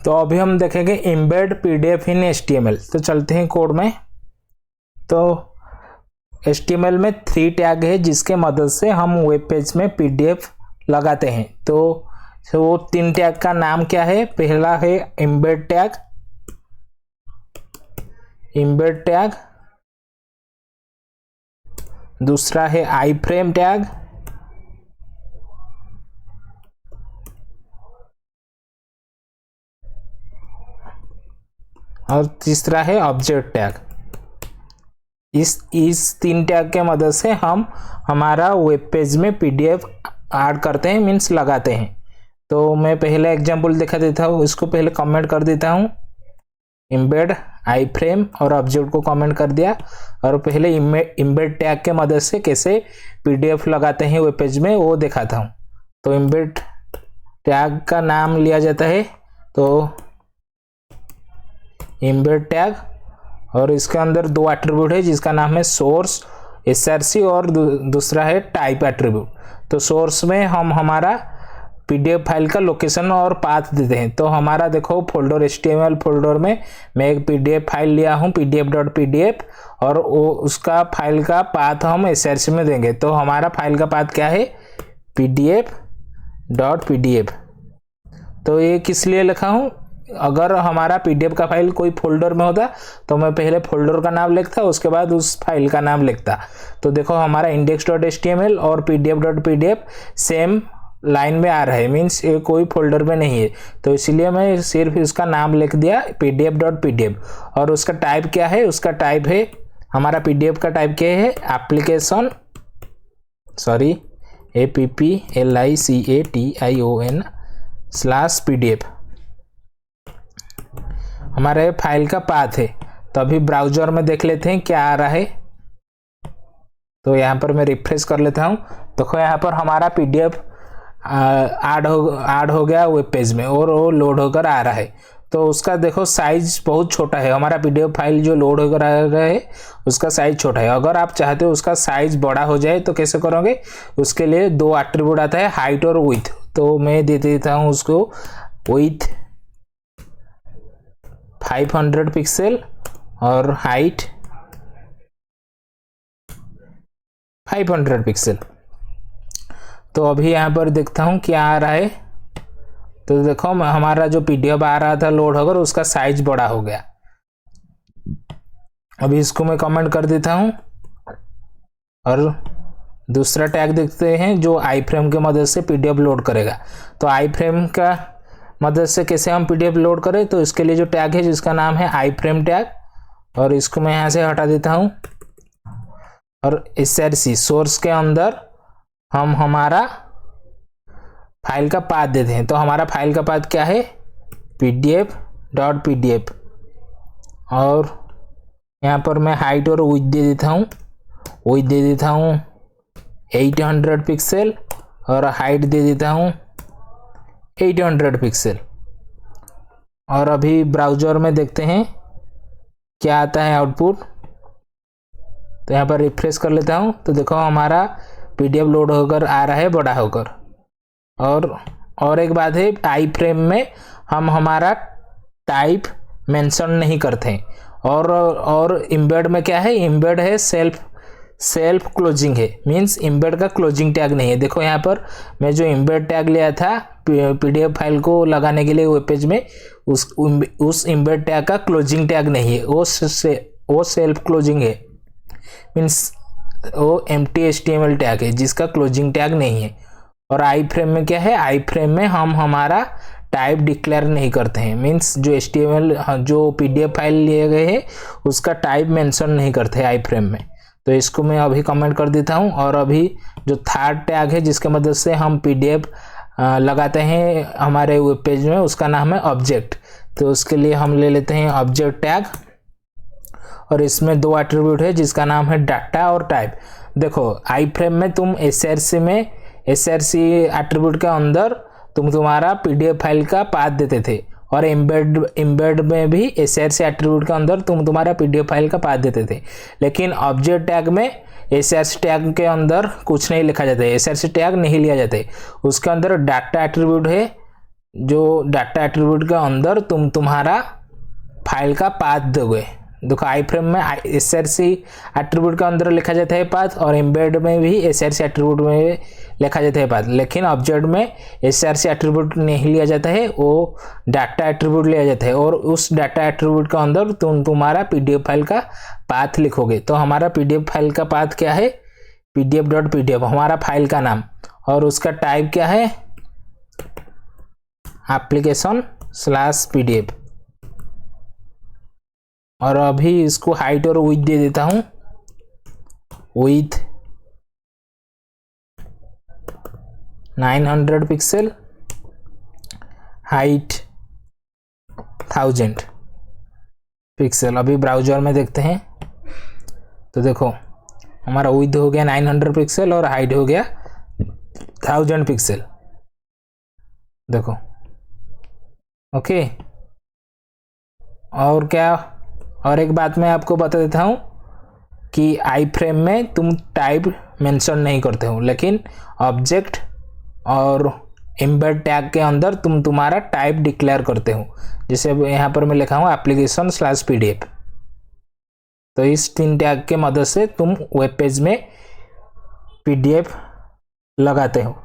तो अभी हम देखेंगे एम्बेड पीडीएफ इन एचटीएमएल। तो चलते हैं कोड में। तो एचटीएमएल में 3 टैग है जिसके मदद से हम वेब पेज में पीडीएफ लगाते हैं। तो वो 3 टैग का नाम क्या है? पहला है एम्बेड टैग, दूसरा है आई फ्रेम टैग और तीसरा है ऑब्जेक्ट टैग। इस 3 टैग के मदद से हम हमारा वेब पेज में पीडीएफ ऐड करते हैं, मीन्स लगाते हैं। तो मैं पहले एग्जांपल दिखा देता हूँ, इसको पहले कमेंट कर देता हूँ। एम्बेड, आई फ्रेम और ऑब्जेक्ट को कमेंट कर दिया और पहले एम्बेड टैग के मदद से कैसे पीडीएफ लगाते हैं वेब पेज में वो दिखाता हूँ। तो एम्बेड टैग का नाम लिया जाता है तो एम्बेड टैग, और इसके अंदर 2 एट्रीब्यूट है जिसका नाम है सोर्स एसआरसी और दूसरा है टाइप एट्रीब्यूट। तो सोर्स में हम हमारा पीडीएफ फाइल का लोकेशन और पाथ देते हैं। तो हमारा देखो फोल्डर एचटीएमएल फोल्डर में मैं एक पीडीएफ फाइल लिया हूँ pdf.pdf और वो उसका फाइल का पाथ हम एसआरसी में देंगे। तो हमारा फाइल का पाथ क्या है? pdf.pdf। तो ये किस लिए लिखा हूँ? अगर हमारा पीडीएफ का फाइल कोई फोल्डर में होता तो मैं पहले फोल्डर का नाम लिखता, उसके बाद उस फाइल का नाम लिखता। तो देखो हमारा index.html और pdf.pdf सेम लाइन में आ रहा है, मीन्स ये कोई फोल्डर में नहीं है। तो इसलिए मैं सिर्फ इसका नाम लिख दिया pdf.pdf। और उसका टाइप क्या है? उसका टाइप है, हमारा पीडीएफ का टाइप क्या है? एप्लीकेशन application/pdf हमारे फाइल का पाथ है। तो अभी ब्राउजर में देख लेते हैं क्या आ रहा है। तो यहाँ पर मैं रिफ्रेश कर लेता हूँ। देखो यहाँ पर हमारा पीडीएफ ऐड हो गया वेब पेज में और वो लोड होकर आ रहा है। तो उसका देखो साइज बहुत छोटा है, हमारा पीडीएफ फाइल जो लोड होकर आ रहा है उसका साइज छोटा है। अगर आप चाहते हो उसका साइज बड़ा हो जाए तो कैसे करोगे? उसके लिए 2 एट्रीब्यूट आता है, हाइट और विड्थ। तो मैं दे देता हूँ उसको विड्थ 500 पिक्सल और हाइट 500 पिक्सल। तो अभी यहाँ पर देखता हूँ क्या आ रहा है। तो देखो हमारा जो पीडीएफ आ रहा था लोड होकर उसका साइज बड़ा हो गया। अभी इसको मैं कमेंट कर देता हूँ और दूसरा टैग देखते हैं जो आई फ्रेम की मदद से पीडीएफ लोड करेगा। तो आई फ्रेम का मदद से कैसे हम पीडीएफ लोड करें? तो इसके लिए जो टैग है जिसका नाम है आई फ्रेम टैग, और इसको मैं यहाँ से हटा देता हूँ। और एसआरसी सोर्स के अंदर हम हमारा फाइल का पाथ देते हैं। तो हमारा फाइल का पाथ क्या है? pdf.pdf। और यहाँ पर मैं हाइट और विड्थ दे देता हूँ 800 पिक्सल और हाइट दे देता हूँ 800 पिक्सल। और अभी ब्राउजर में देखते हैं क्या आता है आउटपुट। तो यहाँ पर रिफ्रेश कर लेता हूँ। तो देखो हमारा पीडीएफ लोड होकर आ रहा है बड़ा होकर। और एक बात है, आई फ्रेम में हम हमारा टाइप मेंशन नहीं करते हैं। और एम्बेड में क्या है? एम्बेड है सेल्फ क्लोजिंग है, मींस एम्बेड का क्लोजिंग टैग नहीं है। देखो यहाँ पर मैं जो एम्बेड टैग लिया था पीडीएफ फाइल को लगाने के लिए वेब पेज में, उस एम्बेड टैग का क्लोजिंग टैग नहीं है, वो सेल्फ क्लोजिंग है, मीन्स वो एम्प्टी एचटीएमएल टैग है जिसका क्लोजिंग टैग नहीं है। और आई फ्रेम में क्या है? आई फ्रेम में हम हमारा टाइप डिक्लेयर नहीं करते हैं, मीन्स जो एचटीएमएल जो पीडीएफ फाइल लिए गए हैं उसका टाइप मेंशन नहीं करते आई फ्रेम में। तो इसको मैं अभी कमेंट कर देता हूँ। और अभी जो थर्ड टैग है जिसके मदद से हम पीडीएफ लगाते हैं हमारे वेब पेज में उसका नाम है ऑब्जेक्ट। तो उसके लिए हम ले लेते हैं ऑब्जेक्ट टैग और इसमें 2 एट्रीब्यूट है जिसका नाम है डाटा और टाइप। देखो आई फ्रेम में तुम एसआरसी एट्रीब्यूट के अंदर तुम तुम्हारा पीडीएफ फाइल का पाथ देते थे और एम्बेड में भी एसआरसी एट्रीब्यूट के अंदर तुम तुम्हारा पीडीएफ फाइल का पाथ देते थे। लेकिन ऑब्जेक्ट टैग में एसआरसी टैग के अंदर कुछ नहीं लिखा जाता है, एसआरसी टैग नहीं लिया जाता है। उसके अंदर डाटा एट्रीब्यूट है जो डाटा एट्रीब्यूट के अंदर तुम तुम्हारा फाइल का पाथ दोगे। देखो आई फ्रेम में SRC एट्रीब्यूट के अंदर लिखा जाता है पाथ और एम्बेड में भी SRC एट्रीब्यूट में लिखा जाता है पाथ, लेकिन ऑब्जेक्ट में SRC एट्रीब्यूट नहीं लिया जाता है, वो डाटा एट्रीब्यूट लिया जाता है और उस डाटा एट्रीब्यूट के अंदर तुम्हारा PDF फाइल का पाथ लिखोगे। तो हमारा PDF फाइल का पाथ क्या है, pdf.pdf हमारा फाइल का नाम, और उसका टाइप क्या है, application/pdf। और अभी इसको हाइट और विड्थ दे देता हूँ, विड्थ 900 पिक्सल, हाइट 1000 पिक्सल। अभी ब्राउज़र में देखते हैं तो देखो हमारा विड्थ हो गया 900 पिक्सल और हाइट हो गया 1000 पिक्सल। देखो ओके। और क्या, और एक बात मैं आपको बता देता हूँ कि आई फ्रेम में तुम टाइप मेंशन नहीं करते हो, लेकिन ऑब्जेक्ट और एम्बेड टैग के अंदर तुम तुम्हारा टाइप डिक्लेयर करते हो। जैसे यहाँ पर मैं लिखा हूँ application/pdf। तो इस 3 टैग के मदद से तुम वेब पेज में PDF लगाते हो।